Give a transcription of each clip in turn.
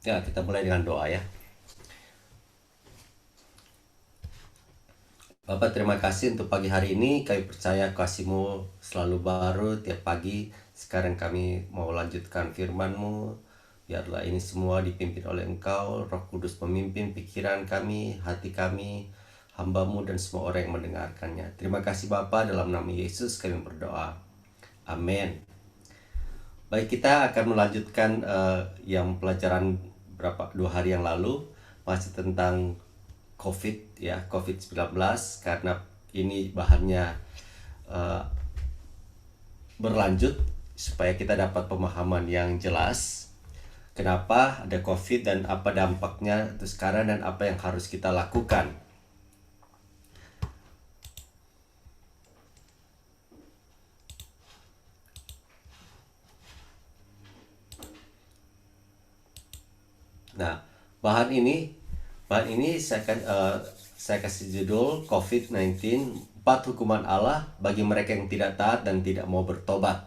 Ya, kita mulai dengan doa ya. Bapak, terima kasih untuk pagi hari ini. Kami percaya kasih-Mu selalu baru tiap pagi. Sekarang kami mau lanjutkan firman-Mu. Biarlah ini semua dipimpin oleh Engkau. Roh Kudus memimpin pikiran kami, hati kami, hamba-Mu dan semua orang yang mendengarkannya. Terima kasih Bapak, dalam nama Yesus kami berdoa. Amin. Baik, kita akan melanjutkan yang pelajaran 2 hari yang lalu, masih tentang COVID ya, COVID-19, karena ini bahannya eh, berlanjut supaya kita dapat pemahaman yang jelas kenapa ada COVID dan apa dampaknya itu sekarang dan apa yang harus kita lakukan. Nah, bahan ini saya kasih judul COVID-19, 4 hukuman Allah bagi mereka yang tidak taat dan tidak mau bertobat.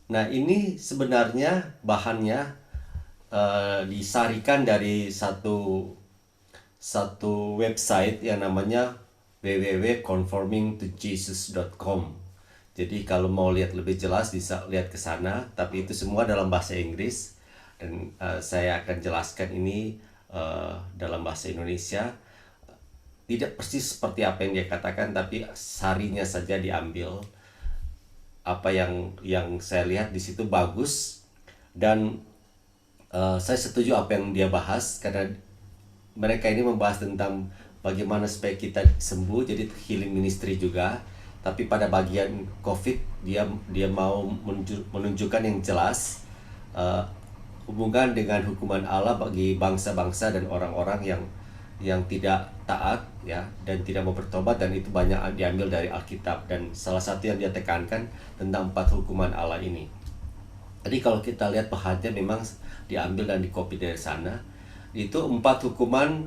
Nah, ini sebenarnya bahannya disarikan dari satu website yang namanya www.conformingtojesus.com. Jadi kalau mau lihat lebih jelas bisa lihat ke sana, tapi itu semua dalam bahasa Inggris dan saya akan jelaskan ini dalam bahasa Indonesia. Tidak persis seperti apa yang dia katakan, tapi sarinya saja diambil. Apa yang saya lihat di situ bagus dan saya setuju apa yang dia bahas karena mereka ini membahas tentang bagaimana supaya kita sembuh, jadi healing ministry juga. Tapi pada bagian COVID dia mau menunjukkan yang jelas eh, hubungan dengan hukuman Allah bagi bangsa-bangsa dan orang-orang yang tidak taat ya dan tidak mau bertobat, dan itu banyak diambil dari Alkitab, dan salah satu yang dia tekankan tentang 4 hukuman Allah ini. Jadi kalau kita lihat bahannya memang diambil dan dikopi dari sana. Itu 4 hukuman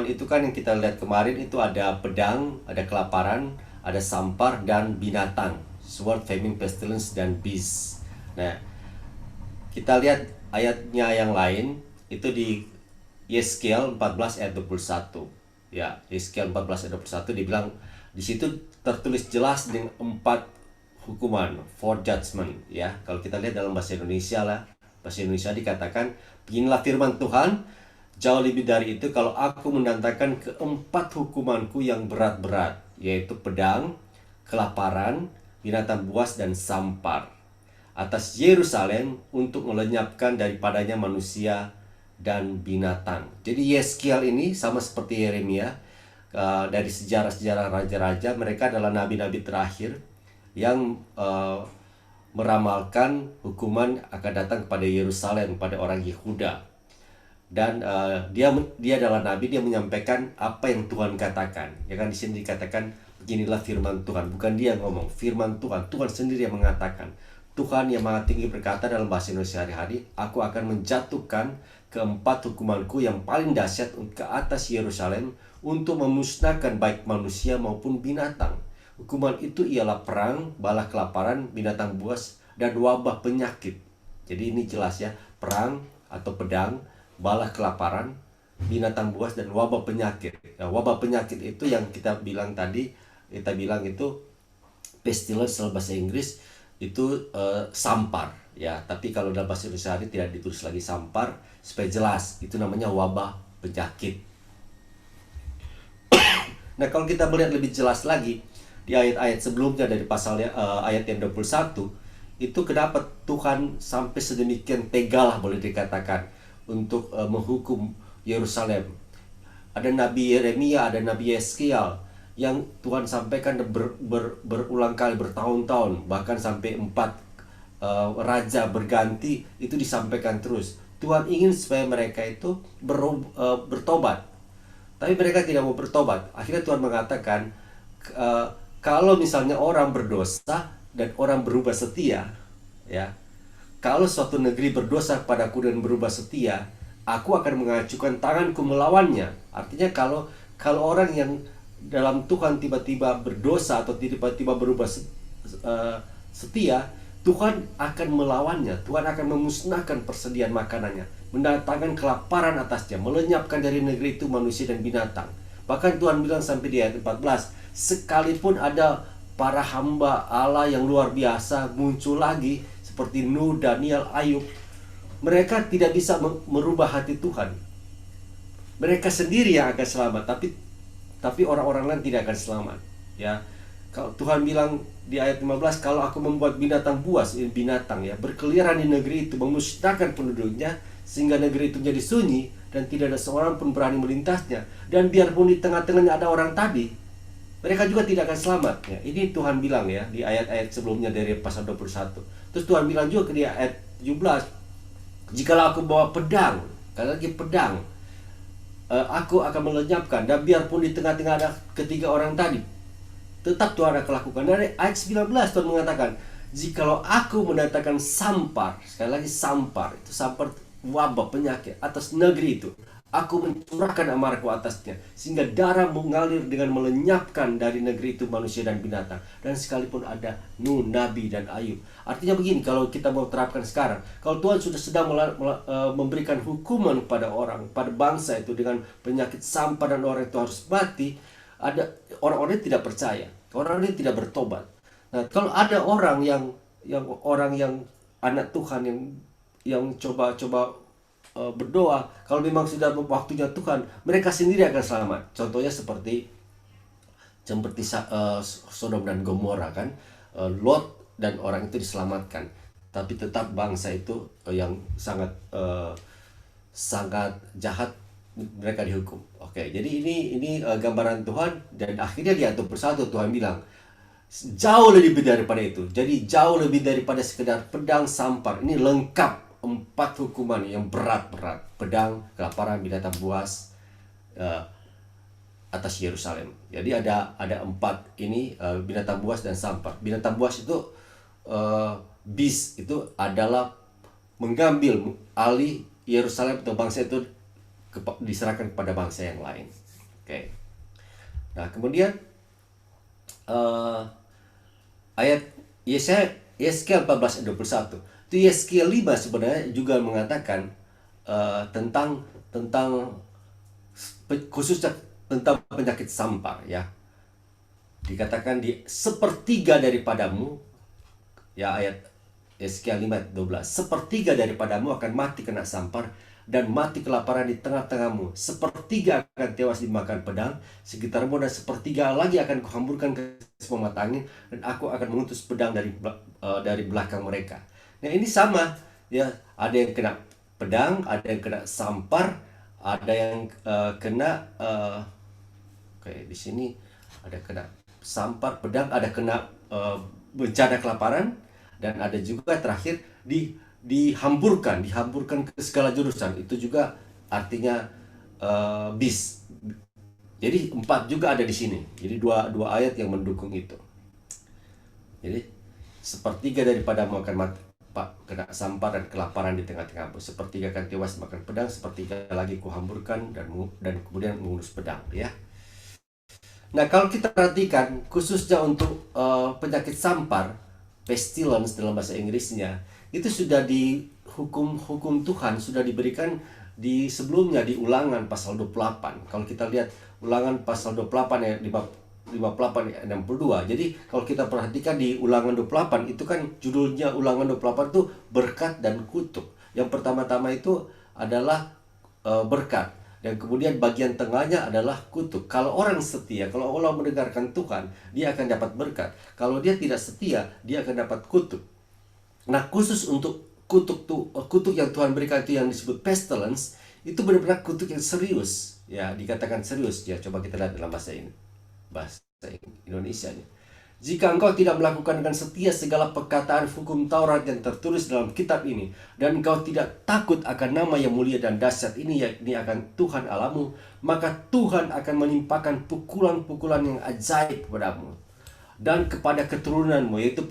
itu kan yang kita lihat kemarin, itu ada pedang, ada kelaparan, ada sampar dan binatang, sword, famine, pestilence dan beast. Nah, kita lihat ayatnya yang lain itu di Yeskiel 14 ayat 21. Ya, Yeskiel 14 ayat 21 dibilang di situ tertulis jelas dengan 4 hukuman, for judgment ya. Kalau kita lihat dalam bahasa Indonesia lah, bahasa Indonesia dikatakan, beginilah firman Tuhan, jauh lebih dari itu kalau aku mendatangkan keempat hukumanku yang berat-berat, yaitu pedang, kelaparan, binatang buas dan sampar atas Yerusalem untuk melenyapkan daripadanya manusia dan binatang. Jadi Yeskiel ini sama seperti Yeremia, dari sejarah-sejarah raja-raja, mereka adalah nabi-nabi terakhir yang meramalkan hukuman akan datang kepada Yerusalem, pada orang Yehuda. Dan dia adalah nabi, dia menyampaikan apa yang Tuhan katakan. Ya kan, di sini dikatakan beginilah firman Tuhan, bukan dia ngomong, firman Tuhan, Tuhan sendiri yang mengatakan. Tuhan yang Maha Tinggi berkata dalam bahasa Indonesia sehari-hari, aku akan menjatuhkan keempat hukumanku yang paling dahsyat ke atas Yerusalem untuk memusnahkan baik manusia maupun binatang. Hukuman itu ialah perang, bala kelaparan, binatang buas, dan wabah penyakit. Jadi ini jelas ya, perang atau pedang, bala kelaparan, binatang buas, dan wabah penyakit. Nah, wabah penyakit itu yang kita bilang tadi, kita bilang itu pestilence dalam bahasa Inggris, itu sampar ya, tapi kalau dalam bahasa Indonesia tidak ditulis lagi sampar supaya jelas, itu namanya wabah penyakit. Nah, kalau kita melihat lebih jelas lagi di ayat-ayat sebelumnya dari pasalnya, ayat yang 21, itu kenapa Tuhan sampai sedemikian tega lah boleh dikatakan untuk menghukum Yerusalem. Ada Nabi Yeremia, ada Nabi Yeskiel yang Tuhan sampaikan berulang kali, bertahun-tahun, bahkan sampai 4 raja berganti, itu disampaikan terus. Tuhan ingin supaya mereka itu bertobat, tapi mereka tidak mau bertobat. Akhirnya Tuhan mengatakan, kalau misalnya orang berdosa dan orang berubah setia, ya, kalau suatu negeri berdosa kepadaku dan berubah setia, aku akan mengacukan tanganku melawannya. Artinya kalau orang yang dalam Tuhan tiba-tiba berdosa atau tiba-tiba berubah setia, Tuhan akan melawannya, Tuhan akan memusnahkan persediaan makanannya, mendatangkan kelaparan atasnya, melenyapkan dari negeri itu manusia dan binatang. Bahkan Tuhan bilang sampai di ayat 14, sekalipun ada para hamba Allah yang luar biasa muncul lagi seperti Nuh, Daniel, Ayub, mereka tidak bisa merubah hati Tuhan. Mereka sendiri yang akan selamat, tapi orang-orang lain tidak akan selamat. Ya, kalau Tuhan bilang di ayat 15, kalau aku membuat binatang buas, binatang ya, berkeliaran di negeri itu, memusnahkan penduduknya, sehingga negeri itu menjadi sunyi dan tidak ada seorang pun berani melintasnya, dan biarpun di tengah-tengahnya ada orang tadi, mereka juga tidak akan selamat. Ya, ini Tuhan bilang ya di ayat-ayat sebelumnya dari pasal 21. Terus Tuhan bilang juga di ayat 17, jikalau aku bawa pedang, sekali lagi pedang, aku akan melenyapkan, dan biarpun di tengah-tengah ada ketiga orang tadi, tetap Tuhan akan lakukan. Dari ayat 19 Tuhan mengatakan, jikalau aku mendatangkan sampar, sekali lagi sampar, itu sampar wabah penyakit atas negeri itu, aku mencurahkan amarahku atasnya, sehingga darah mengalir dengan melenyapkan dari negeri itu manusia dan binatang. Dan sekalipun ada Nuh, Nabi, dan Ayub. Artinya begini, kalau kita mau terapkan sekarang, kalau Tuhan sudah sedang memberikan hukuman pada orang, pada bangsa itu dengan penyakit sampar dan orang itu harus mati, ada orang-orang yang tidak percaya, orang-orang yang tidak bertobat. Nah, kalau ada orang yang anak Tuhan yang coba berdoa, kalau memang sudah waktunya Tuhan, mereka sendiri akan selamat. Contohnya seperti Sodom dan Gomora kan, Lot dan orang itu diselamatkan, tapi tetap bangsa itu yang sangat jahat, mereka dihukum. Oke, jadi ini gambaran Tuhan, dan akhirnya di ayat 21 Tuhan bilang jauh lebih daripada itu. Jadi jauh lebih daripada sekedar pedang, sampar. Ini lengkap 4 hukuman yang berat-berat: pedang, kelaparan, binatang buas atas Yerusalem. Jadi ada 4 ini, binatang buas dan sampar. Binatang buas itu beast, itu adalah mengambil alih Yerusalem atau bangsa itu, diserahkan kepada bangsa yang lain. Oke. Nah, kemudian ayat Yeskiel 14 ayat 21. Itu Yeskiel 5 sebenarnya juga mengatakan tentang khususnya tentang penyakit sampar ya. Dikatakan di sepertiga daripadamu, ya, ayat Yeskiel 5 ayat 12. Sepertiga daripadamu akan mati kena sampar dan mati kelaparan di tengah-tengahmu. Sepertiga akan tewas dimakan pedang sekitarmu, dan sepertiga lagi akan kuhamburkan ke semua mata angin, dan aku akan mengutus pedang dari belakang mereka. Nah, ini sama ya, ada yang kena pedang, ada yang kena sampar, ada yang kena kayak di sini ada kena sampar, pedang, ada kena bencana kelaparan, dan ada juga terakhir dihamburkan ke segala jurusan. Itu juga artinya bis. Jadi 4 juga ada di sini. Jadi dua ayat yang mendukung itu. Jadi sepertiga daripadamu akan mati kena sampar dan kelaparan di tengah-tengahmu. Sepertiga akan tewas makan pedang, sepertiga lagi kuhamburkan dan kemudian mengurus pedang ya. Nah, kalau kita perhatikan khususnya untuk penyakit sampar, pestilence dalam bahasa Inggrisnya, itu sudah hukum Tuhan sudah diberikan di sebelumnya di Ulangan pasal 28. Kalau kita lihat Ulangan pasal 28 ayat 58 ayat 62. Jadi kalau kita perhatikan di Ulangan 28 itu kan judulnya Ulangan 28 itu berkat dan kutuk. Yang pertama-tama itu adalah berkat, dan kemudian bagian tengahnya adalah kutuk. Kalau orang setia, kalau orang mendengarkan Tuhan, dia akan dapat berkat. Kalau dia tidak setia, dia akan dapat kutuk. Nah, khusus untuk kutuk yang Tuhan berikan itu yang disebut pestilence, itu benar-benar kutuk yang serius ya, dikatakan serius ya. Coba kita lihat dalam bahasa Indonesianya. Jika engkau tidak melakukan dengan setia segala perkataan hukum Taurat yang tertulis dalam kitab ini, dan engkau tidak takut akan nama yang mulia dan dahsyat ini, yakni akan Tuhan Allahmu, maka Tuhan akan menimpakan pukulan-pukulan yang ajaib kepadamu dan kepada keturunanmu, yaitu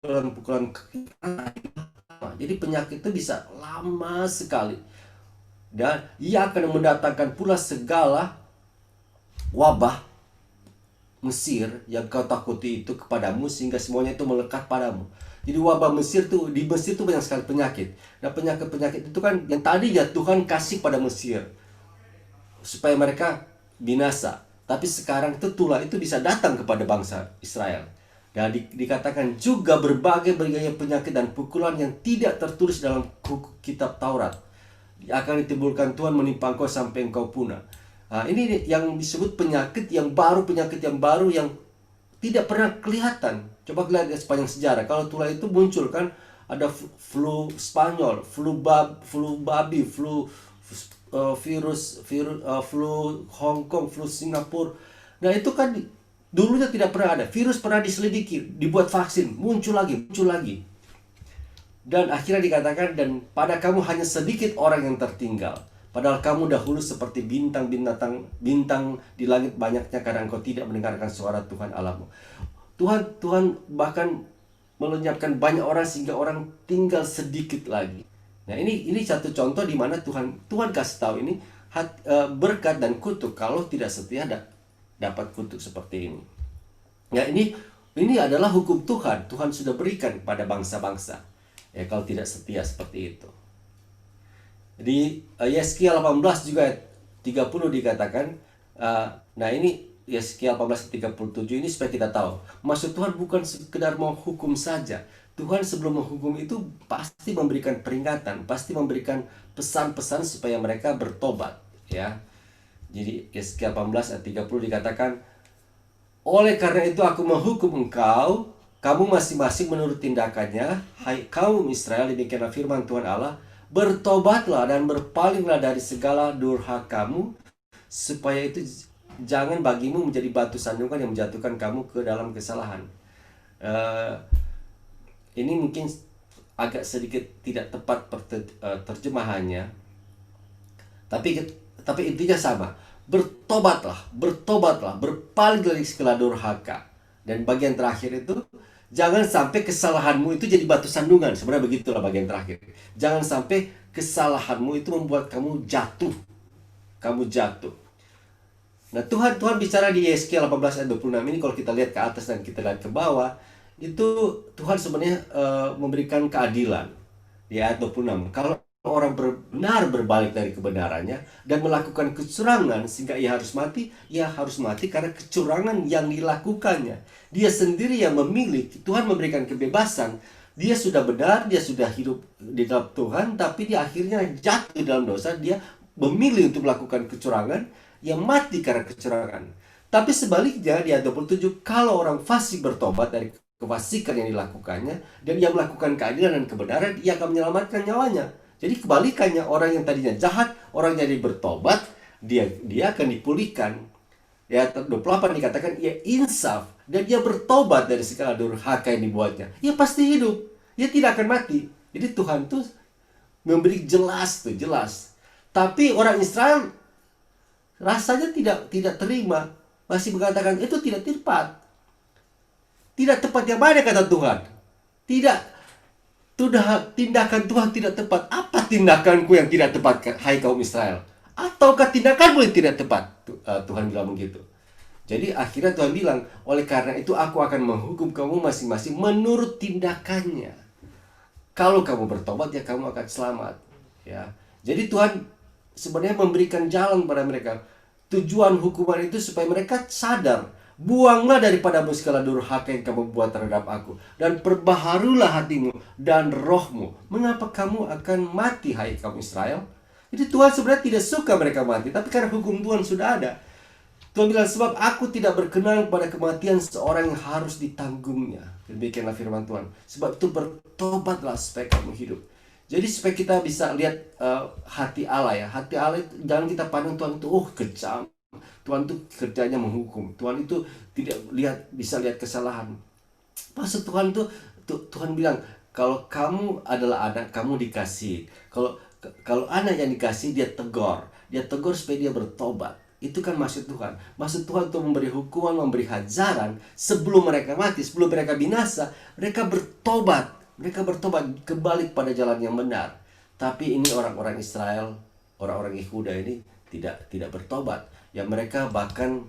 pukulan-pukulan. Jadi penyakit itu bisa lama sekali, dan ia akan mendatangkan pula segala wabah Mesir yang kau takuti itu kepadamu, sehingga semuanya itu melekat padamu. Jadi wabah Mesir tuh, di Mesir tuh banyak sekali penyakit. Nah, penyakit-penyakit itu kan yang tadinya Tuhan kasih pada Mesir supaya mereka binasa. Tapi sekarang itu tulah itu bisa datang kepada bangsa Israel. Dan dikatakan juga berbagai penyakit dan pukulan yang tidak tertulis dalam kitab Taurat akan ditimbulkan Tuhan menimpa engkau sampai engkau punah. Nah, ini yang disebut penyakit yang baru yang tidak pernah kelihatan. Coba lihat sepanjang sejarah. Kalau tulah itu muncul kan ada flu Spanyol, flu babi, flu Hong Kong, flu Singapura. Nah, itu kan dulunya tidak pernah ada. Virus pernah diselidiki, dibuat vaksin, muncul lagi. Dan akhirnya dikatakan, dan pada kamu hanya sedikit orang yang tertinggal. Padahal kamu dahulu seperti bintang di langit banyaknya, karena engkau tidak mendengarkan suara Tuhan Allahmu. Tuhan bahkan melenyapkan banyak orang sehingga orang tinggal sedikit lagi. Nah, ini satu contoh di mana Tuhan kasih tahu ini berkat dan kutuk. Kalau tidak setia dapat kutuk seperti ini. Nah, ini adalah hukum Tuhan. Tuhan sudah berikan pada bangsa-bangsa. Ya, kalau tidak setia seperti itu. Di Yeskiel 18 juga 30 dikatakan, nah ini Yeskiel 18:37 ini supaya kita tahu, maksud Tuhan bukan sekedar mau hukum saja. Tuhan sebelum menghukum itu pasti memberikan peringatan, pasti memberikan pesan-pesan supaya mereka bertobat, ya. Jadi Yeskiel 18:30 dikatakan, oleh karena itu aku menghukum engkau, kamu masing-masing menurut tindakannya, hai kaum Israel, demikianlah firman Tuhan Allah, bertobatlah dan berpalinglah dari segala durhakamu, supaya itu jangan bagimu menjadi batu sandungan yang menjatuhkan kamu ke dalam kesalahan. Ini mungkin agak sedikit tidak tepat terjemahannya, tapi intinya sama. Bertobatlah, berpaling dari segala durhaka. Dan bagian terakhir itu, jangan sampai kesalahanmu itu jadi batu sandungan. Sebenarnya begitulah bagian terakhir. Jangan sampai kesalahanmu itu membuat kamu jatuh. Nah, Tuhan bicara di Yeskiel 18:26 ini, kalau kita lihat ke atas dan kita lihat ke bawah, itu Tuhan sebenarnya memberikan keadilan. Di ayat 26, kalau orang benar berbalik dari kebenarannya dan melakukan kecurangan sehingga ia harus mati karena kecurangan yang dilakukannya. Dia sendiri yang memilih. Tuhan memberikan kebebasan. Dia sudah benar, dia sudah hidup di dalam Tuhan, tapi dia akhirnya jatuh di dalam dosa. Dia memilih untuk melakukan kecurangan, yang mati karena kecurangan. Tapi sebaliknya di ayat 27, kalau orang fasik bertobat dari kefasikan yang dilakukannya dan ia melakukan keadilan dan kebenaran, ia akan menyelamatkan nyawanya. Jadi kebalikannya, orang yang tadinya jahat, orang jadi bertobat, dia akan dipulihkan. Ya, 28 dikatakan ia insaf dan dia bertobat dari segala durhaka yang dibuatnya. Ia pasti hidup. Ia tidak akan mati. Jadi Tuhan tuh memberi jelas. Tapi orang Israel rasanya tidak terima, masih mengatakan itu tidak tepat. Tidak tepat yang mana kata Tuhan? Tidak. Tindakan Tuhan tidak tepat. Apa tindakanku yang tidak tepat, hai kaum Israel? Ataukah tindakanmu yang tidak tepat? Tuhan bilang begitu. Jadi akhirnya Tuhan bilang, oleh karena itu aku akan menghukum kamu masing-masing menurut tindakannya. Kalau kamu bertobat, ya kamu akan selamat. Ya. Jadi Tuhan sebenarnya memberikan jalan pada mereka. Tujuan hukuman itu supaya mereka sadar, buanglah daripadamu segala durhaka yang kamu buat terhadap aku, dan perbaharulah hatimu dan rohmu. Mengapa kamu akan mati, hai kaum Israel? Jadi Tuhan sebenarnya tidak suka mereka mati, tapi karena hukum Tuhan sudah ada. Tuhan bilang, sebab aku tidak berkenan pada kematian seorang yang harus ditanggungnya. Demikianlah firman Tuhan. Sebab itu bertobatlah supaya kamu hidup. Jadi supaya kita bisa lihat hati Allah, ya. Hati Allah itu, jangan kita pandang Tuhan itu kejam. Tuhan itu kerjanya menghukum. Tuhan itu tidak bisa lihat kesalahan. Maksud Tuhan itu, Tuhan bilang, kalau kamu adalah anak, kamu dikasih. Kalau anak yang dikasih, dia tegur supaya dia bertobat. Itu kan maksud Tuhan. Maksud Tuhan untuk memberi hukuman, memberi hajaran sebelum mereka mati, sebelum mereka binasa. Mereka bertobat kembali pada jalan yang benar. Tapi ini orang-orang Israel, orang-orang Yehuda ini tidak bertobat. Ya, mereka bahkan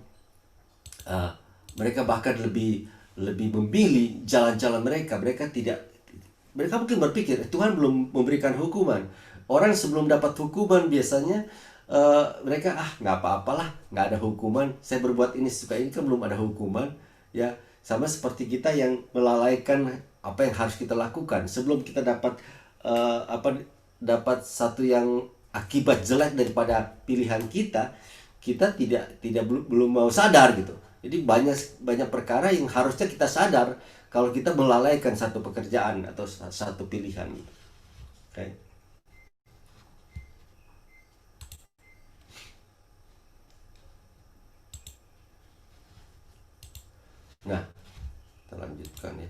Mereka bahkan lebih lebih memilih jalan-jalan mereka. Mereka mungkin berpikir Tuhan belum memberikan hukuman. Orang sebelum dapat hukuman biasanya mereka nggak apa-apalah, nggak ada hukuman. Saya berbuat ini suka ini kan belum ada hukuman, ya. Sama seperti kita yang melalaikan apa yang harus kita lakukan sebelum kita dapat dapat satu yang akibat jelek daripada pilihan kita. Kita tidak belum mau sadar gitu. Jadi banyak banyak perkara yang harusnya kita sadar kalau kita melalaikan satu pekerjaan atau satu pilihan. Oke. Nah, kita lanjutkan ya.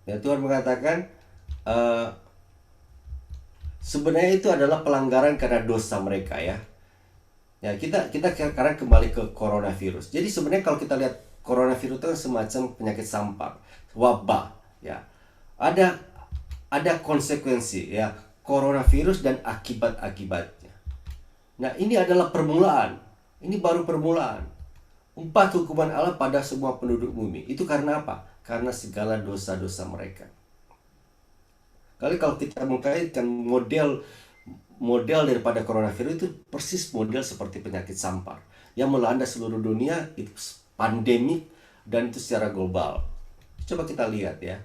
Ya, Tuhan mengatakan eh, sebenarnya itu adalah pelanggaran karena dosa mereka ya. Ya, kita sekarang kembali ke coronavirus. Jadi sebenarnya kalau kita lihat coronavirus itu kan semacam penyakit sampar, wabah, ya. Ada ada konsekuensi ya, coronavirus dan akibat-akibatnya. Nah, ini adalah permulaan. Ini baru permulaan. 4 hukuman Allah pada semua penduduk bumi. Itu karena apa? Karena segala dosa-dosa mereka. Kali kalau kita mengkaitkan model model daripada coronavirus itu persis model seperti penyakit sampar yang melanda seluruh dunia, itu pandemik dan itu secara global. Coba kita lihat ya.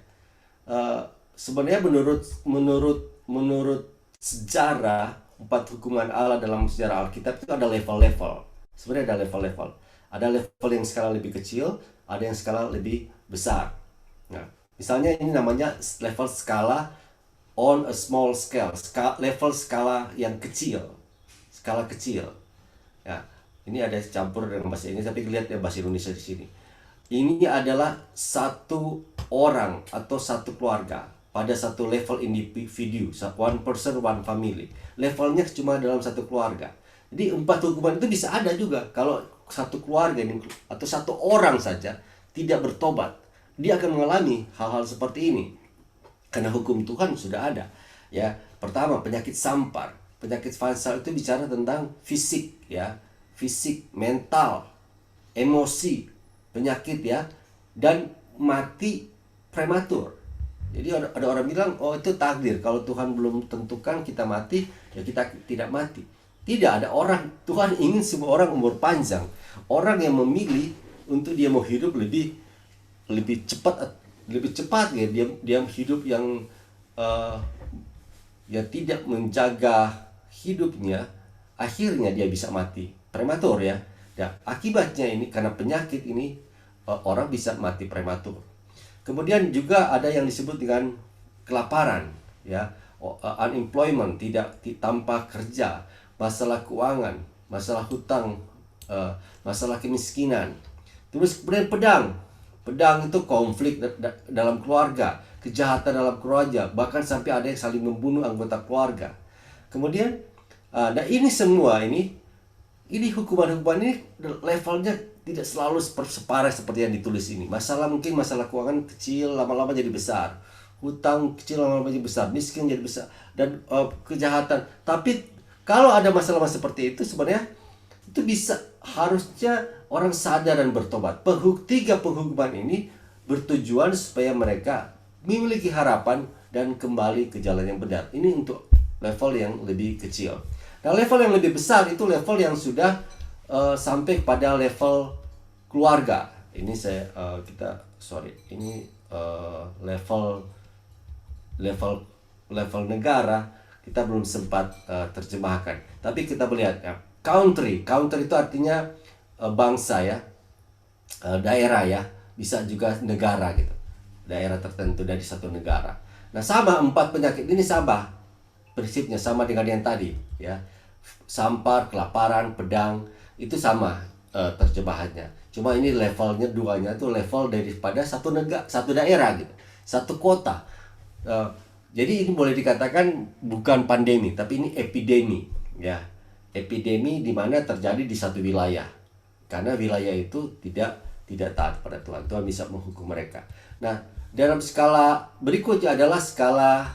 Eh, Sebenarnya menurut menurut menurut sejarah 4 hukuman Allah dalam sejarah Alkitab itu ada level-level. Sebenarnya ada level-level. Ada level yang skala lebih kecil, ada yang skala lebih besar. Nah, misalnya ini namanya level skala on a small scale, level skala yang kecil, skala kecil. Ya, ini ada campur dengan bahasa Inggris, tapi lihat ya bahasa Indonesia di sini. Ini adalah satu orang atau satu keluarga pada satu level individu, one person, one family. Levelnya cuma dalam satu keluarga. Jadi 4 hukuman itu bisa ada juga kalau satu keluarga ini atau satu orang saja tidak bertobat, dia akan mengalami hal-hal seperti ini. Karena hukum Tuhan sudah ada. Ya, pertama penyakit sampar. Penyakit sampar itu bicara tentang fisik ya, fisik, mental, emosi, penyakit ya, dan mati prematur. Jadi ada orang bilang, oh itu takdir. Kalau Tuhan belum tentukan kita mati, ya kita tidak mati. Tidak ada orang, Tuhan ingin semua orang umur panjang. Orang yang memilih untuk dia mau hidup lebih lebih cepat ya, dia hidup yang eh, ya tidak menjaga hidupnya, akhirnya dia bisa mati prematur ya. Ya, akibatnya ini karena penyakit ini orang bisa mati prematur. Kemudian juga ada yang disebut dengan kelaparan ya, unemployment, tanpa kerja, masalah keuangan, masalah hutang, masalah kemiskinan. Terus kemudian pedang itu konflik dalam keluarga, kejahatan dalam keluarga, bahkan sampai ada yang saling membunuh anggota keluarga. Kemudian nah ini semua ini hukuman-hukuman ini levelnya tidak selalu separah seperti yang ditulis ini. Mungkin masalah keuangan kecil lama-lama jadi besar, hutang kecil lama-lama jadi besar, miskin jadi besar, dan kejahatan. Tapi kalau ada masalah seperti itu sebenarnya itu bisa, harusnya orang sadar dan bertobat. 3 penghukuman ini bertujuan supaya mereka memiliki harapan dan kembali ke jalan yang benar. Ini untuk level yang lebih kecil. Nah, level yang lebih besar itu level yang sudah sampai pada level keluarga. Ini ini level level level negara kita belum sempat terjemahkan. Tapi kita melihat ya, country itu artinya bangsa ya, daerah ya, bisa juga negara gitu, daerah tertentu dari satu negara. Nah, sama 4 penyakit ini sama prinsipnya, sama dengan yang tadi ya, sampar, kelaparan, pedang, itu sama terjemahannya. Cuma ini levelnya, duanya itu level daripada satu negara, satu daerah gitu, satu kota. Jadi ini boleh dikatakan bukan pandemi, tapi ini epidemi ya. Epidemi di mana terjadi di satu wilayah. Karena wilayah itu tidak tidak taat pada Tuhan. Tuhan bisa menghukum mereka. Nah, dalam skala berikutnya adalah skala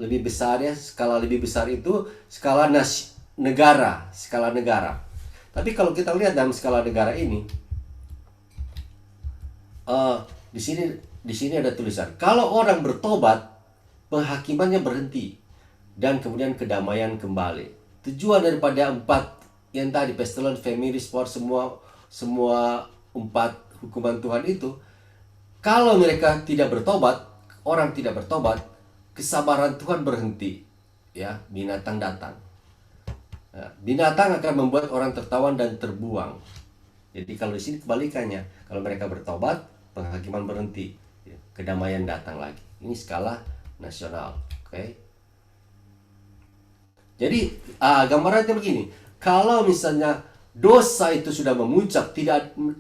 lebih besar ya. Skala lebih besar itu skala negara, skala negara. Tapi kalau kita lihat dalam skala negara ini, di sini ada tulisan, kalau orang bertobat, penghakimannya berhenti dan kemudian kedamaian kembali. Tujuan daripada 4 yang tadi, pestilence, famine, sword, semua 4 hukuman Tuhan itu, kalau mereka tidak bertobat, orang tidak bertobat, kesabaran Tuhan berhenti, ya, binatang datang. Nah, binatang akan membuat orang tertawan dan terbuang. Jadi kalau di sini kebalikannya, kalau mereka bertobat, penghakiman berhenti, ya, kedamaian datang lagi. Ini skala nasional, oke? Jadi gambarannya begini, kalau misalnya dosa itu sudah memuncak,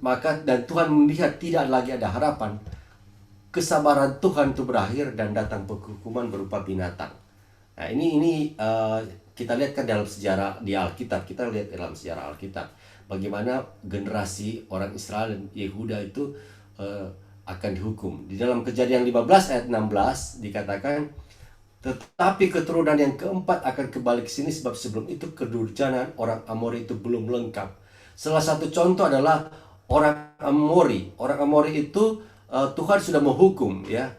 maka dan Tuhan melihat tidak lagi ada harapan, kesabaran Tuhan itu berakhir dan datang penghukuman berupa binatang. Nah, ini kita lihat kan dalam sejarah di Alkitab, kita lihat dalam sejarah Alkitab bagaimana generasi orang Israel dan Yehuda itu akan dihukum. Di dalam Kejadian 15 ayat 16 dikatakan, tetapi keturunan yang keempat akan kembali ke sini sebab sebelum itu kedurjanan orang Amori itu belum lengkap. Salah satu contoh adalah orang Amori. Orang Amori itu Tuhan sudah menghukum, ya.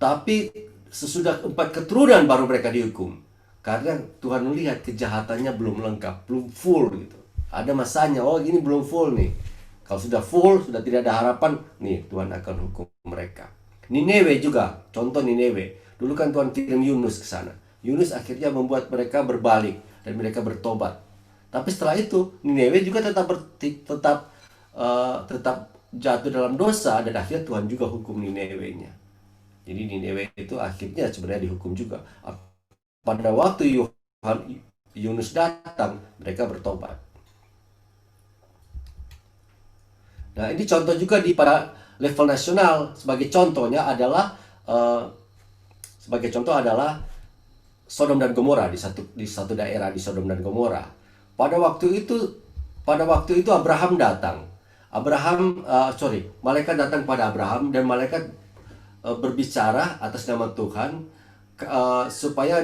Tapi sesudah 4 keturunan baru mereka dihukum. Karena Tuhan melihat kejahatannya belum lengkap, belum full gitu. Ada masanya, oh ini belum full nih. Kalau sudah full, sudah tidak ada harapan, nih Tuhan akan hukum mereka. Nineveh juga, contoh Nineveh. Dulu kan Tuhan kirim Yunus ke sana. Yunus akhirnya membuat mereka berbalik dan mereka bertobat. Tapi setelah itu Nineveh juga tetap jatuh dalam dosa dan akhirnya Tuhan juga hukum Nineveh-nya. Jadi Nineveh itu akhirnya sebenarnya dihukum juga. Pada waktu Yunus datang, mereka bertobat. Nah, ini contoh juga pada level nasional. Sebagai contoh adalah Sodom dan Gomora, di satu daerah di Sodom dan Gomora. Pada waktu itu Abraham datang. Malaikat datang pada Abraham dan malaikat berbicara atas nama Tuhan supaya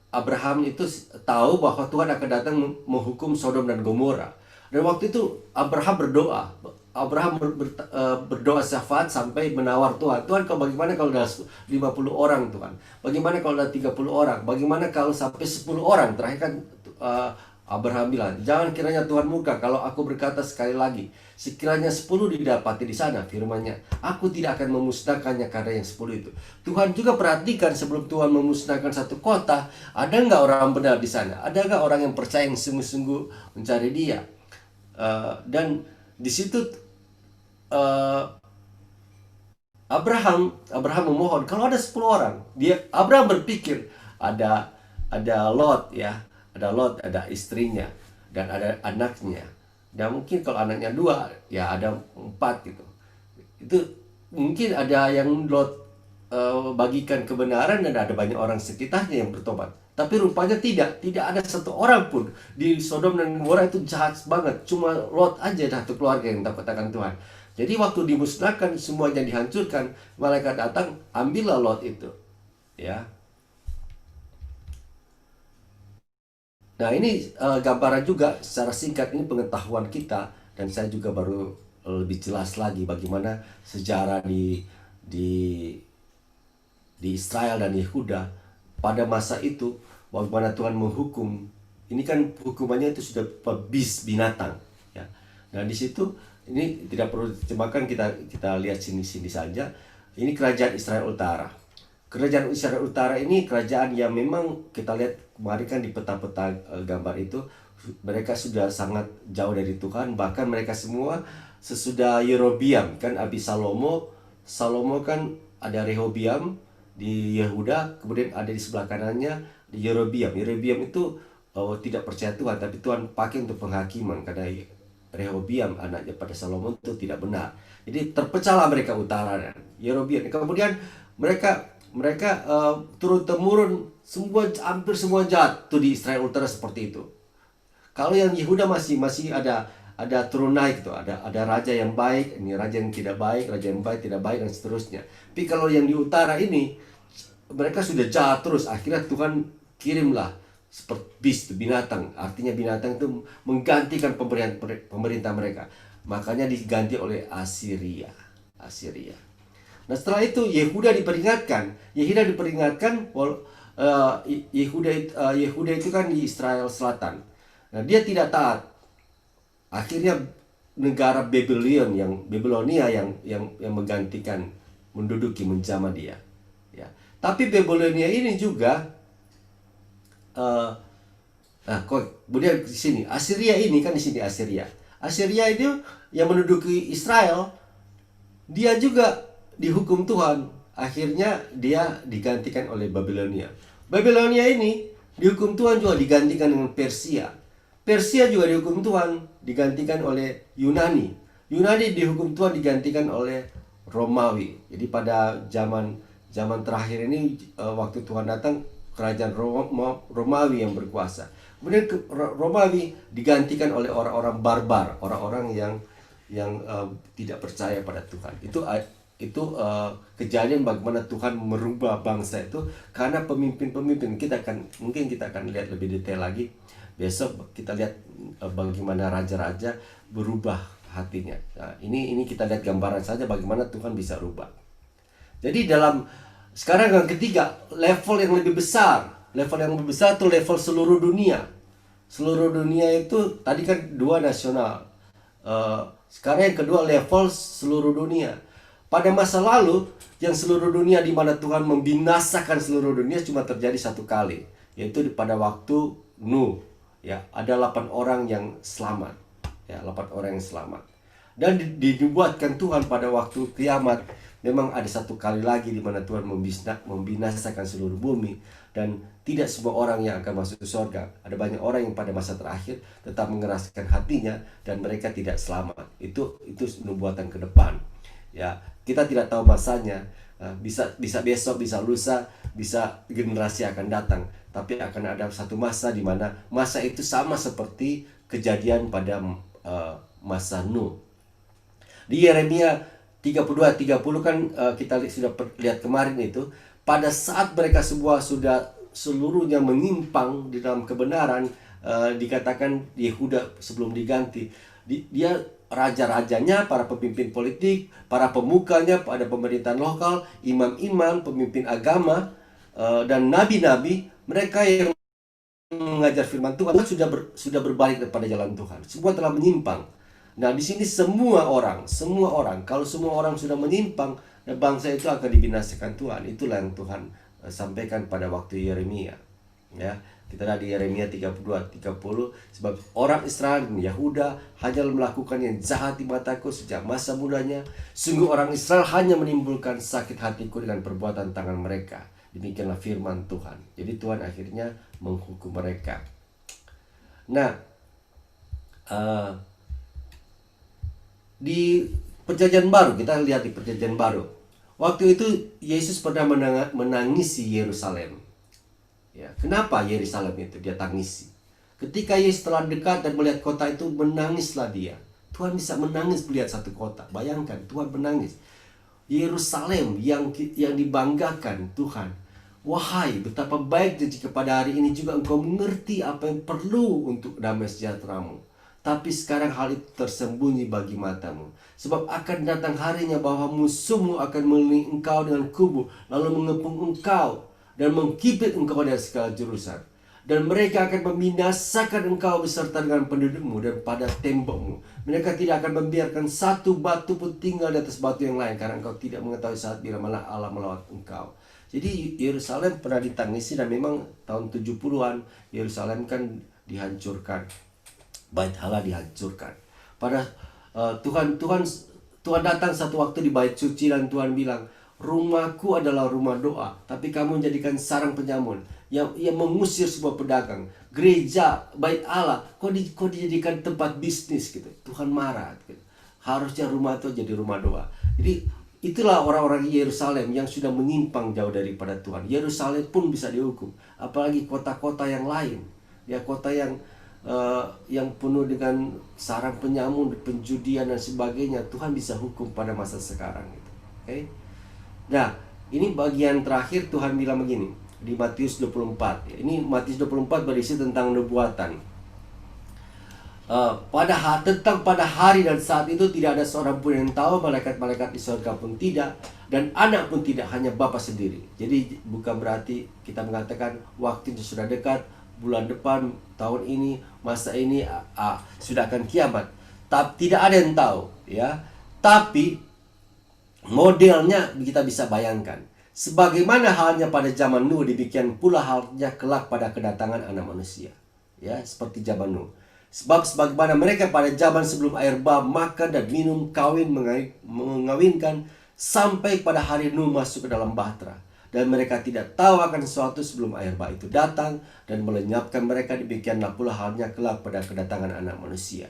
Abraham itu tahu bahwa Tuhan akan datang menghukum Sodom dan Gomora. Dan waktu itu Abraham berdoa. Berdoa syafaat sampai menawar Tuhan. Tuhan, bagaimana kalau ada 50 orang Tuhan? Bagaimana kalau ada 30 orang? Bagaimana kalau sampai 10 orang? Terakhir kan Abraham bilang, jangan kiranya Tuhan murka kalau aku berkata sekali lagi. Sekiranya 10 didapati di sana, firman-Nya, aku tidak akan memusnahkannya karena yang 10 itu. Tuhan juga perhatikan sebelum Tuhan memusnahkan satu kota, ada nggak orang benar di sana? Ada nggak orang yang percaya yang sungguh-sungguh mencari Dia? Dan di situ Abraham memohon, kalau ada 10 orang, Abraham berpikir ada Lot, ya, ada istrinya dan ada anaknya. Dan mungkin kalau anaknya 2, ya ada 4 gitu. Itu mungkin ada yang Lot bagikan kebenaran dan ada banyak orang sekitarnya yang bertobat. Tapi rupanya tidak ada satu orang pun di Sodom dan Gomora. Itu jahat banget. Cuma Lot aja satu keluarga yang takut akan Tuhan. Jadi waktu dimusnahkan, semuanya dihancurkan, malaikat datang, ambillah Lot itu, ya. Nah, ini gambaran juga secara singkat, ini pengetahuan kita, dan saya juga baru lebih jelas lagi bagaimana sejarah di Israel dan Yehuda pada masa itu, bagaimana Tuhan menghukum. Ini kan hukumannya itu sudah binatang, ya. Nah, di situ ini tidak perlu diterjemahkan, kita lihat sini-sini saja. Ini kerajaan Israel Utara. Kerajaan Israel Utara ini kerajaan yang memang kita lihat kemarin kan di peta-peta gambar itu, mereka sudah sangat jauh dari Tuhan. Bahkan mereka semua sesudah Yerobiam, kan habis Salomo kan ada Rehobiam di Yehuda, kemudian ada di sebelah kanannya di Yerobiam. Yerobiam itu tidak percaya Tuhan, tapi Tuhan pakai untuk penghakiman karena Rehobiam anaknya pada Salomo itu tidak benar. Jadi terpecahlah mereka utara dan Yerobiam. Kemudian mereka turun-temurun hampir semua jatuh di Israel Utara seperti itu. Kalau yang Yehuda masih ada ada turun naik tuh, ada raja yang baik, ini raja yang tidak baik, raja yang baik tidak baik dan seterusnya. Tapi kalau yang di utara ini mereka sudah jahat terus, akhirnya Tuhan kirimlah seperti beast, binatang. Artinya binatang itu menggantikan pemerintah mereka. Makanya diganti oleh Assyria. Assyria. Nah setelah itu Yehuda diperingatkan. Yehuda itu kan di Israel Selatan. Nah dia tidak taat. Akhirnya negara Babilonia yang menggantikan, menjamah dia. Ya. Tapi Babilonia ini juga kemudian di sini Assyria ini kan di sini Assyria. Assyria itu yang menduduki Israel, dia juga dihukum Tuhan. Akhirnya dia digantikan oleh Babilonia. Babilonia ini dihukum Tuhan juga digantikan dengan Persia. Persia juga dihukum Tuhan digantikan oleh Yunani. Yunani dihukum Tuhan digantikan oleh Romawi. Jadi pada zaman terakhir ini waktu Tuhan datang, kerajaan Romawi yang berkuasa. Kemudian Romawi digantikan oleh orang-orang barbar, orang-orang yang tidak percaya pada Tuhan. Itu kejadian bagaimana Tuhan merubah bangsa itu karena pemimpin-pemimpin. Mungkin kita akan lihat lebih detail lagi besok. Kita lihat bagaimana raja-raja berubah hatinya. Nah, ini kita lihat gambaran saja bagaimana Tuhan bisa rubah. Jadi sekarang yang ketiga, level yang lebih besar. Level yang lebih besar itu level seluruh dunia. Seluruh dunia itu tadi kan 2 nasional. Sekarang yang kedua level seluruh dunia. Pada masa lalu yang seluruh dunia di mana Tuhan membinasakan seluruh dunia cuma terjadi 1 kali, yaitu pada waktu Nuh. Ya, ada 8 orang yang selamat. Ya, 8 orang yang selamat. Dan dibuatkan Tuhan pada waktu kiamat. Memang ada 1 kali lagi di mana Tuhan membinasakan seluruh bumi. Dan tidak semua orang yang akan masuk surga. Ada banyak orang yang pada masa terakhir tetap mengeraskan hatinya dan mereka tidak selamat. Itu nubuatan ke depan. Ya, kita tidak tahu masanya. Bisa besok, bisa lusa, bisa generasi akan datang. Tapi akan ada satu masa di mana masa itu sama seperti kejadian pada masa Nuh. Di Yeremia 32-30 kan kita sudah lihat kemarin itu. Pada saat mereka semua sudah seluruhnya menyimpang di dalam kebenaran, dikatakan Yehuda sebelum diganti, dia raja-rajanya, para pemimpin politik, para pemukanya, pada pemerintahan lokal, imam-imam, pemimpin agama, dan nabi-nabi, mereka yang mengajar firman Tuhan sudah berbalik kepada jalan Tuhan. Semua telah menyimpang. Nah, di sini semua orang, kalau semua orang sudah menyimpang, bangsa itu akan dibinasakan Tuhan. Itulah yang Tuhan sampaikan pada waktu Yeremia. Ya, kita lihat di Yeremia 32-30, sebab orang Israel dan Yahuda hanya melakukan yang jahat di mataku sejak masa mudanya. Sungguh orang Israel hanya menimbulkan sakit hatiku dengan perbuatan tangan mereka. Demikianlah firman Tuhan. Jadi Tuhan akhirnya menghukum mereka. Nah, di Perjanjian Baru, kita lihat di Perjanjian Baru. Waktu itu Yesus pernah menangisi Yerusalem. Ya, kenapa Yerusalem itu dia tangisi? Ketika Yesus telah dekat dan melihat kota itu, menangislah dia. Tuhan bisa menangis melihat satu kota. Bayangkan, Tuhan menangis. Yerusalem yang dibanggakan Tuhan. Wahai, betapa baiknya jika pada hari ini juga engkau mengerti apa yang perlu untuk damai sejahteramu. Tapi sekarang hal itu tersembunyi bagi matamu. Sebab akan datang harinya bahwa musuhmu akan mengelilingi engkau dengan kubu, lalu mengepung engkau dan mengkibit engkau dari segala jurusan. Dan mereka akan membinasakan engkau beserta dengan pendudukmu dan pada tembokmu. Mereka tidak akan membiarkan satu batu pun tinggal di atas batu yang lain, karena engkau tidak mengetahui saat bila mana Allah melawat engkau. Jadi Yerusalem pernah ditangisi, dan memang tahun 70-an Yerusalem kan dihancurkan. Bait Allah dihancurkan. Pada Tuhan datang satu waktu di bait suci dan Tuhan bilang, rumahku adalah rumah doa, tapi kamu menjadikan sarang penyamun yang mengusir sebuah pedagang. Gereja, bait Allah, kok dijadikan tempat bisnis gitu. Tuhan marah gitu. Harusnya rumah itu jadi rumah doa. Jadi itulah orang-orang Yerusalem yang sudah menyimpang jauh daripada Tuhan. Yerusalem pun bisa dihukum, apalagi kota-kota yang lain. Ya, kota yang yang penuh dengan sarang penyamun, penjudian dan sebagainya, Tuhan bisa hukum pada masa sekarang gitu. Oke. Nah, ini bagian terakhir Tuhan bilang begini di Matius 24. Ini Matius 24 berisi tentang nubuatan. Tentang pada hari dan saat itu tidak ada seorang pun yang tahu, malaikat-malaikat di surga pun tidak, dan anak pun tidak, hanya Bapa sendiri. Jadi bukan berarti kita mengatakan waktunya sudah dekat, bulan depan, tahun ini, masa ini sudah akan kiamat. Tapi tidak ada yang tahu, ya. Tapi modelnya kita bisa bayangkan. Sebagaimana halnya pada zaman Nuh, demikian pula halnya kelak pada kedatangan Anak Manusia. Ya, seperti zaman Nuh. Sebab sebagaimana mereka pada zaman sebelum air bah makan dan minum, kawin, mengawinkan, sampai pada hari Nuh masuk ke dalam bahtera. Dan mereka tidak tahu akan sesuatu sebelum air bah itu datang dan melenyapkan mereka, demikianlah pula halnya kelak pada kedatangan Anak Manusia.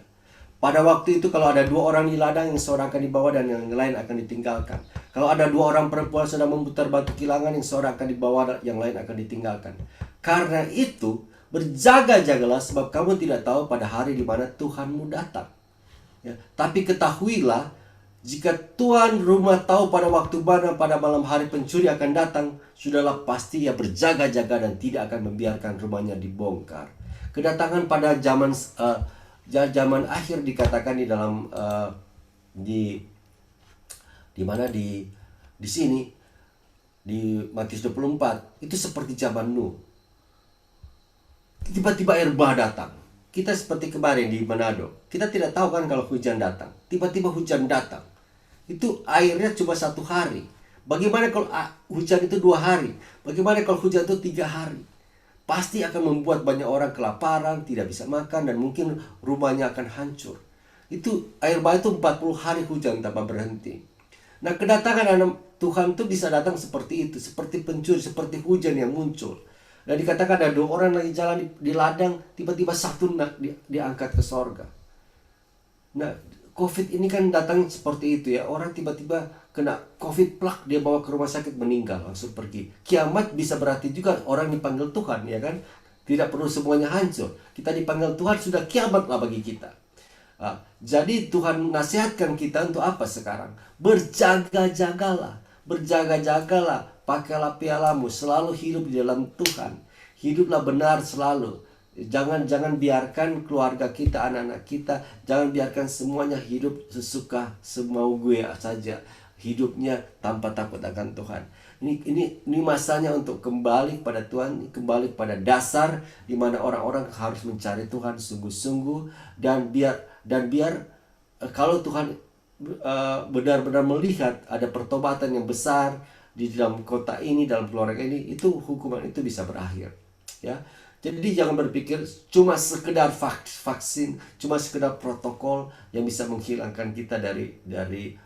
Pada waktu itu kalau ada dua orang di ladang, yang seorang akan dibawa dan yang lain akan ditinggalkan. Kalau ada dua orang perempuan sedang memutar batu kilangan, yang seorang akan dibawa dan yang lain akan ditinggalkan. Karena itu berjaga-jagalah, sebab kamu tidak tahu pada hari di mana Tuhanmu datang. Ya, tapi ketahuilah, jika tuan rumah tahu pada waktu mana pada malam hari pencuri akan datang, sudahlah pasti ia berjaga-jaga dan tidak akan membiarkan rumahnya dibongkar. Kedatangan pada zaman akhir dikatakan di dalam di mana di sini di Matius 24 itu seperti zaman Nuh. Tiba-tiba air bah datang. Kita seperti kemarin di Manado, kita tidak tahu kan kalau hujan datang. Tiba-tiba hujan datang. Itu airnya cuma 1 hari. Bagaimana kalau hujan itu 2 hari? Bagaimana kalau hujan itu 3 hari? Pasti akan membuat banyak orang kelaparan, tidak bisa makan, dan mungkin rumahnya akan hancur. Itu air bah itu 40 hari hujan tanpa berhenti. Nah, kedatangan Anak Tuhan itu bisa datang seperti itu, seperti pencuri, seperti hujan yang muncul. Dan dikatakan ada 2 orang lagi jalan di ladang, tiba-tiba satu diangkat ke sorga. Nah, COVID ini kan datang seperti itu ya. Orang tiba-tiba kena COVID, plak, dia bawa ke rumah sakit, meninggal, langsung pergi. Kiamat bisa berarti juga orang dipanggil Tuhan, ya kan? Tidak perlu semuanya hancur. Kita dipanggil Tuhan, sudah kiamat lah bagi kita. Jadi Tuhan nasihatkan kita untuk apa sekarang? Berjaga-jagalah. Berjaga-jagalah. Pakailah pialamu, selalu hidup di dalam Tuhan. Hiduplah benar selalu. Jangan biarkan keluarga kita, anak-anak kita, jangan biarkan semuanya hidup sesuka semau gue saja. Hidupnya tanpa takut akan Tuhan. Ini masanya untuk kembali pada Tuhan, kembali pada dasar di mana orang-orang harus mencari Tuhan sungguh-sungguh, dan biar kalau Tuhan benar-benar melihat ada pertobatan yang besar di dalam kota ini, dalam keluarga ini, itu hukuman itu bisa berakhir, ya. Jadi jangan berpikir cuma sekedar vaksin, cuma sekedar protokol yang bisa menghilangkan kita dari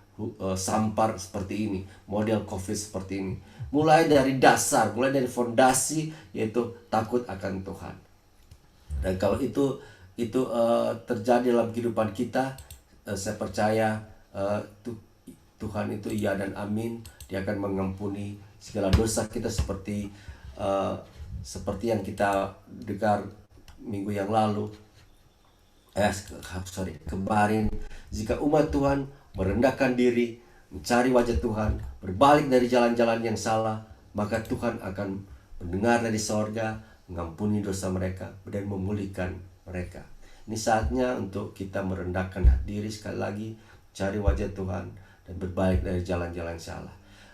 sampar seperti ini, model COVID seperti ini. Mulai dari dasar, mulai dari fondasi, yaitu takut akan Tuhan. Dan kalau itu terjadi dalam kehidupan kita, saya percaya Tuhan itu iya dan amin. Dia akan mengampuni segala dosa kita seperti yang kita dengar minggu yang lalu. Kemarin, jika umat Tuhan merendahkan diri, mencari wajah Tuhan, berbalik dari jalan-jalan yang salah, maka Tuhan akan mendengar dari sorga, mengampuni dosa mereka, dan memulihkan mereka. Ini saatnya untuk kita merendahkan diri sekali lagi, cari wajah Tuhan, dan berbalik dari jalan-jalan salah.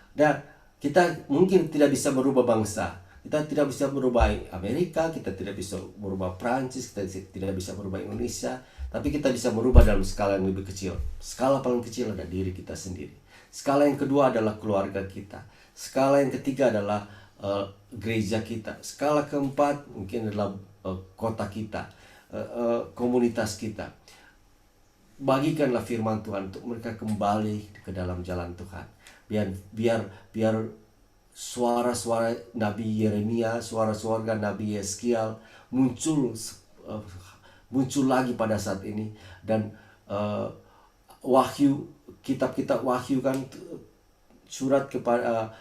Dan kita mungkin tidak bisa merubah bangsa, kita tidak bisa merubah Amerika, kita tidak bisa merubah Prancis, kita tidak bisa merubah Indonesia, tapi kita bisa merubah dalam skala yang lebih kecil. Skala paling kecil adalah diri kita sendiri. Skala yang kedua adalah keluarga kita. Skala yang ketiga adalah gereja kita. Skala keempat mungkin adalah kota kita, komunitas kita. Bagikanlah firman Tuhan untuk mereka kembali ke dalam jalan Tuhan. Biar suara-suara Nabi Yeremia, suara-suara Nabi Yeskiel muncul lagi pada saat ini. Dan wahyu, kitab-kitab wahyu kan, surat kepada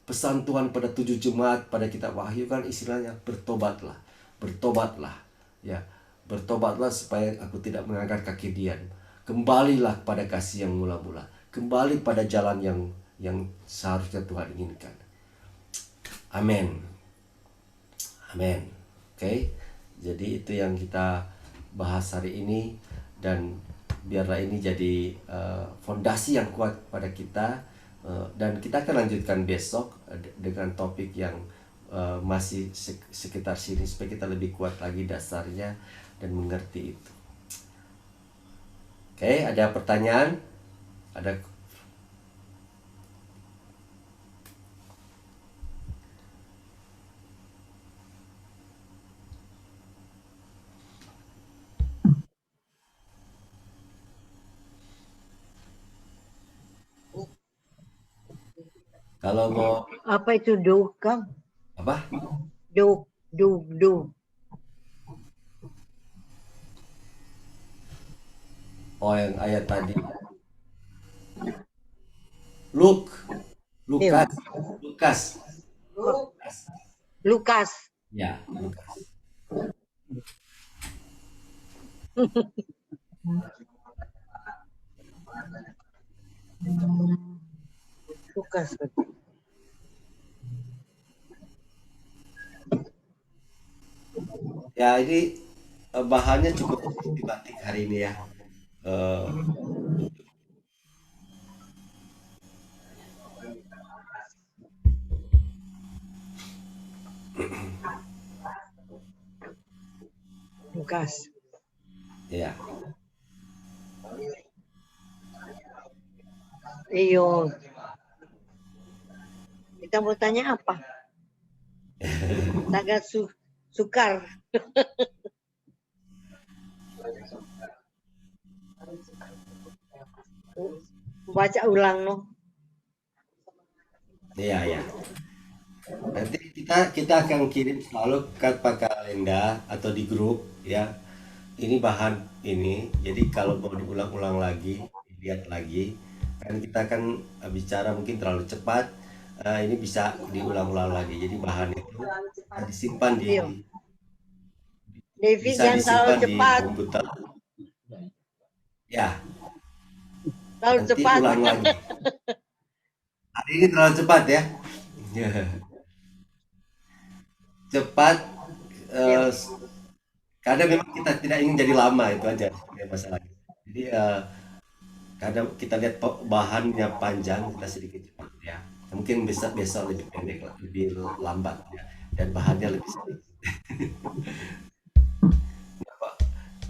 pesan Tuhan pada 7 jemaat pada kitab wahyu kan istilahnya bertobatlah. Ya, bertobatlah supaya aku tidak mengangkat kaki diam. Kembalilah pada kasih yang mula-mula. Kembali pada jalan yang seharusnya Tuhan inginkan. Amin. Amin. Oke. Jadi itu yang kita bahas hari ini, dan biarlah ini jadi fondasi yang kuat pada kita. Dan kita akan lanjutkan besok dengan topik yang masih sekitar sini supaya kita lebih kuat lagi dasarnya dan mengerti itu. Oke, ada pertanyaan? Ada. Kalau mau Apa itu dokam? apa? Do. Oh, yang ayat tadi. Luk, Iya. Lukas, Lukas, Lukas. Lukas. Ya, Lukas. Lukas. Ya, ini bahannya cukup batik hari ini ya. Eh, Lukas. ya, Iyo. Kita mau tanya apa? Tagat sukar. Baca ulang no. iya, ya. Nanti kita akan kirim selalu ke Pak Kalenda atau di grup ya. Ini bahan ini. Jadi kalau mau diulang-ulang lagi, lihat lagi, kan kita akan bicara mungkin terlalu cepat. Ini bisa diulang-ulang lagi. Jadi bahan itu bisa disimpan Iyo. David jangan terlalu di cepat. komputer. Ya, Terlalu nanti cepat. ulang lagi. Hari ini terlalu cepat ya. Cepat. Iyo. eh, Kadang memang kita tidak ingin jadi lama, itu aja masalahnya. Jadi kadang kita lihat bahannya panjang, kita sedikit cepat ya. Mungkin bisa besok lebih pendek, lebih lambat ya. Dan bahannya lebih sedikit. Apa?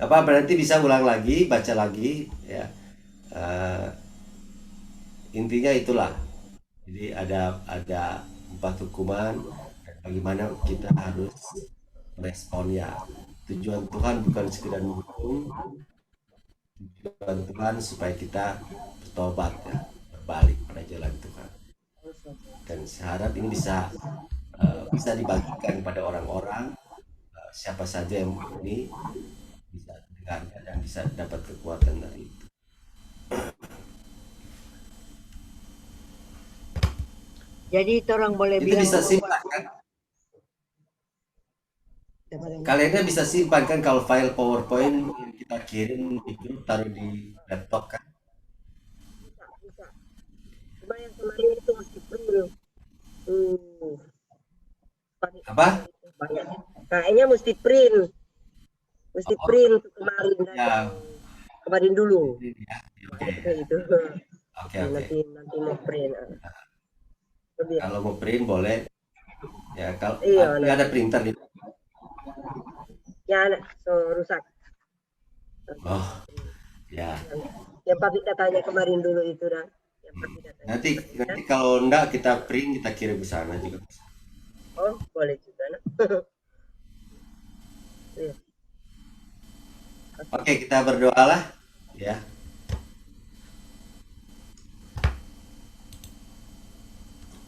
Apa berarti bisa ulang lagi, baca lagi ya. Eh, Intinya itulah. Jadi ada 4 hukuman dan bagaimana kita harus responnya. Tujuan Tuhan bukan sekedar menghukum, tujuan Tuhan supaya kita bertobat ya, berbalik pada jalan Tuhan. Dan saya harap ini bisa dibagikan pada orang-orang, siapa saja yang ini bisa dengarkan dan bisa dapat kekuatan dari itu. Jadi itu orang boleh Itu bilang bisa simpan kan? Kalian bisa simpan kan kalau file PowerPoint yang kita kirim di grup, taruh di laptop kan? bisa. Cuma yang kemarin itu mesti print. Hmm. Apa? Banyak. Kayaknya mesti print. Mesti Oh, print untuk kemarin dan yang ya. kemarin dulu. Ini ya. Oke. Itu. Oke, oke. Nanti mau print. Lebih. Kalau mau print boleh. Ya, kalau Iya, nggak ada nanti. printer di. Ya, so rusak. Oh, ya. Yang Papi katanya kemarin dulu itu dah. Yang Papi katanya Nanti kemarin kan. nanti kalau enggak kita print, kita kirim ke sana juga. Oh, boleh juga. Nah. Iya. Oke, kita berdoalah ya.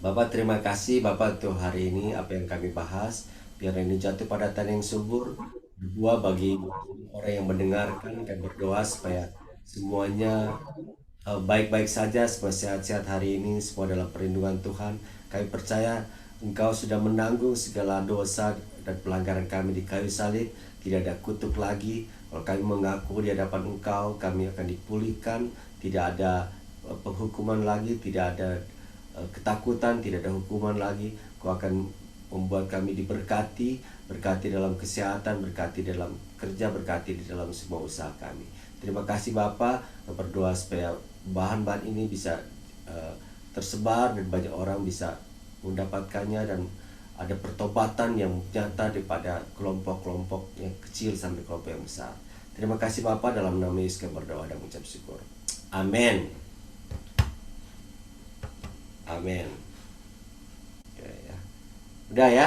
Bapak, terima kasih Bapak untuk hari ini apa yang kami bahas. Biar ini jatuh pada tanah yang subur, berbuah bagi orang yang mendengarkan, dan berdoa supaya semuanya baik-baik saja, semua sehat-sehat hari ini, semua dalam perlindungan Tuhan. Kami percaya Engkau sudah menanggung segala dosa dan pelanggaran kami di kayu salib. Tidak ada kutuk lagi. Kalau kami mengaku di hadapan Engkau, kami akan dipulihkan. Tidak ada penghukuman lagi, tidak ada ketakutan, tidak ada hukuman lagi. Kau akan membuat kami diberkati, berkati dalam kesehatan, berkati dalam kerja, berkati di dalam semua usaha kami. Terima kasih Bapa. Berdoa supaya bahan-bahan ini bisa tersebar dan banyak orang bisa mendapatkannya, dan ada pertobatan yang nyata daripada kelompok-kelompok yang kecil sampai kelompok yang besar. Terima kasih Bapa, dalam nama Yesus kami berdoa dan mengucap syukur. Amin. Amin. Oke, ya. Udah ya.